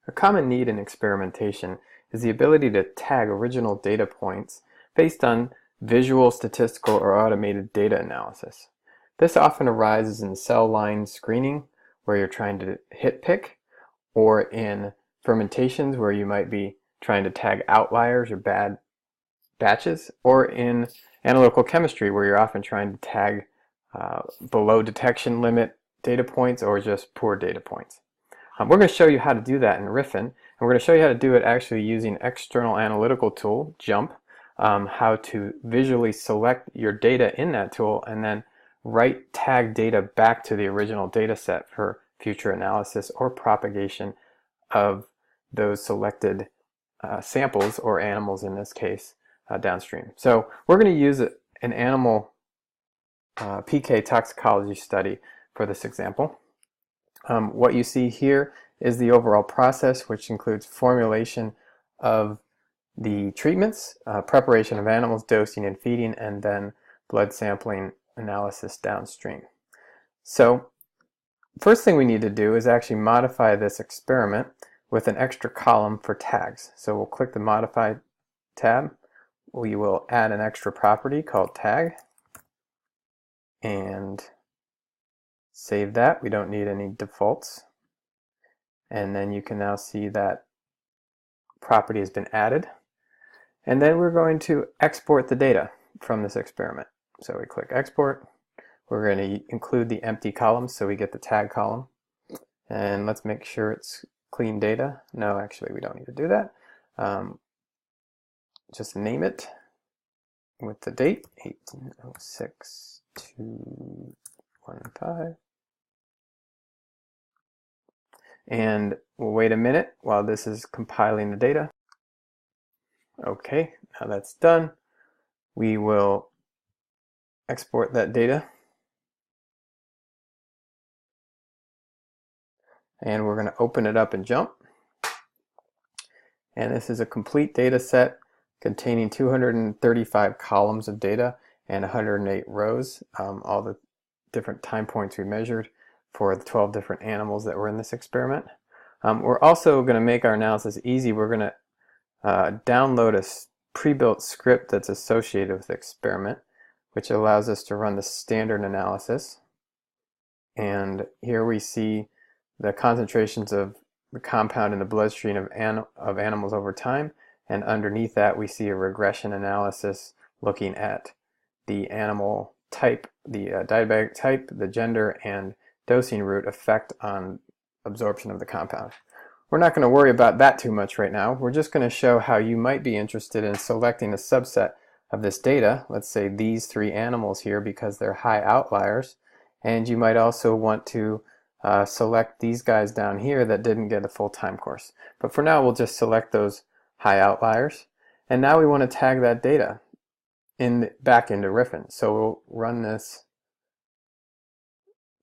A common need in experimentation is the ability to tag original data points based on visual, statistical, or automated data analysis. This often arises in cell line screening, where you're trying to hit pick, or in fermentations, where you might be trying to tag outliers or bad batches, or in analytical chemistry, where you're often trying to tag below detection limit data points or just poor data points. We're going to show you how to do that in Riffyn, and we're going to show you how to do it actually using external analytical tool, JUMP, how to visually select your data in that tool and then write tag data back to the original data set for future analysis or propagation of those selected samples, or animals in this case, downstream. So we're going to use an animal PK toxicology study for this example. What you see here is the overall process, which includes formulation of the treatments, preparation of animals, dosing and feeding, and then blood sampling analysis downstream. So first thing we need to do is actually modify this experiment with an extra column for tags. So we'll click the Modify tab. We will add an extra property called tag and save that. We don't need any defaults. And then you can now see that property has been added. And then we're going to export the data from this experiment. So we click Export. We're going to include the empty columns, so we get the tag column. And let's make sure it's clean data. No, actually we don't need to do that. Just name it with the date, 1806-215. And we'll wait a minute while this is compiling the data. Okay, now that's done. We will export that data. And we're going to open it up in JUMP. And this is a complete data set containing 235 columns of data and 108 rows, all the different time points we measured for the 12 different animals that were in this experiment. We're also going to make our analysis easy. We're going to download a pre-built script that's associated with the experiment, which allows us to run the standard analysis. And here we see the concentrations of the compound in the bloodstream of animals over time, and underneath that we see a regression analysis looking at the animal type, the diabetic type, the gender, and dosing route effect on absorption of the compound. We're not going to worry about that too much right now. We're just going to show how you might be interested in selecting a subset of this data, let's say these 3 animals here, because they're high outliers, and you might also want to select these guys down here that didn't get a full time course. But for now we'll just select those high outliers, and now we want to tag that data back into Riffyn. So we'll run this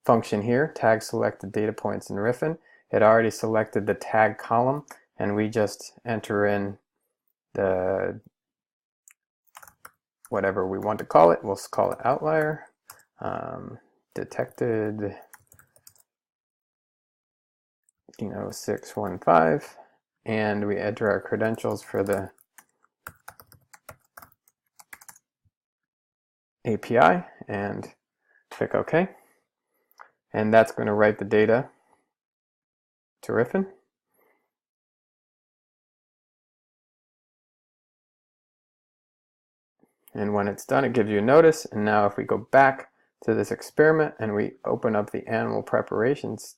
function here, tag selected data points in Riffyn. It already selected the tag column, and we just enter in the whatever we want to call it. We'll call it outlier, detected 615, and we enter our credentials for the API and click OK. And that's going to write the data to Riffyn. And when it's done, it gives you a notice. And now if we go back to this experiment and we open up the animal preparations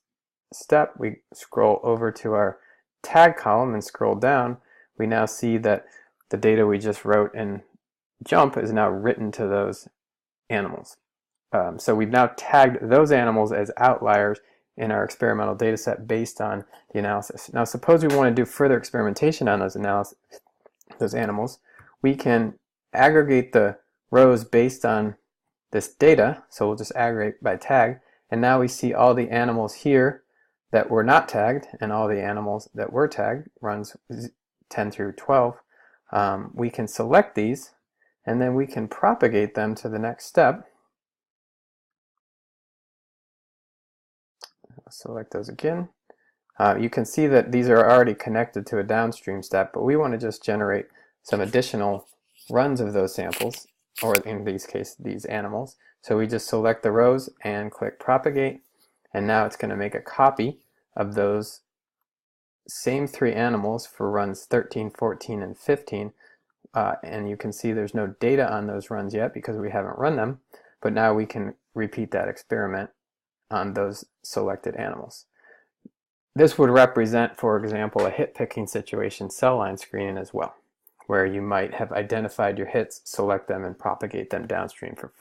step, we scroll over to our tag column and scroll down, we now see that the data we just wrote in JUMP is now written to those animals. So we've now tagged those animals as outliers in our experimental data set based on the analysis. Now suppose we want to do further experimentation on those animals. We can aggregate the rows based on this data, so we'll just aggregate by tag, and now we see all the animals here that were not tagged and all the animals that were tagged, runs 10 through 12. We can select these and then we can propagate them to the next step. Select those again. You can see that these are already connected to a downstream step, but we want to just generate some additional runs of those samples, or in this case, these animals. So we just select the rows and click propagate, and now it's going to make a copy of those same 3 animals for runs 13, 14, and 15. And you can see there's no data on those runs yet because we haven't run them, but now we can repeat that experiment on those selected animals. This would represent, for example, a hit picking situation cell line screening as well, where you might have identified your hits, select them, and propagate them downstream for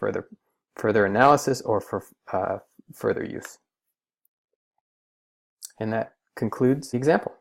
further analysis or for further use. And that concludes the example.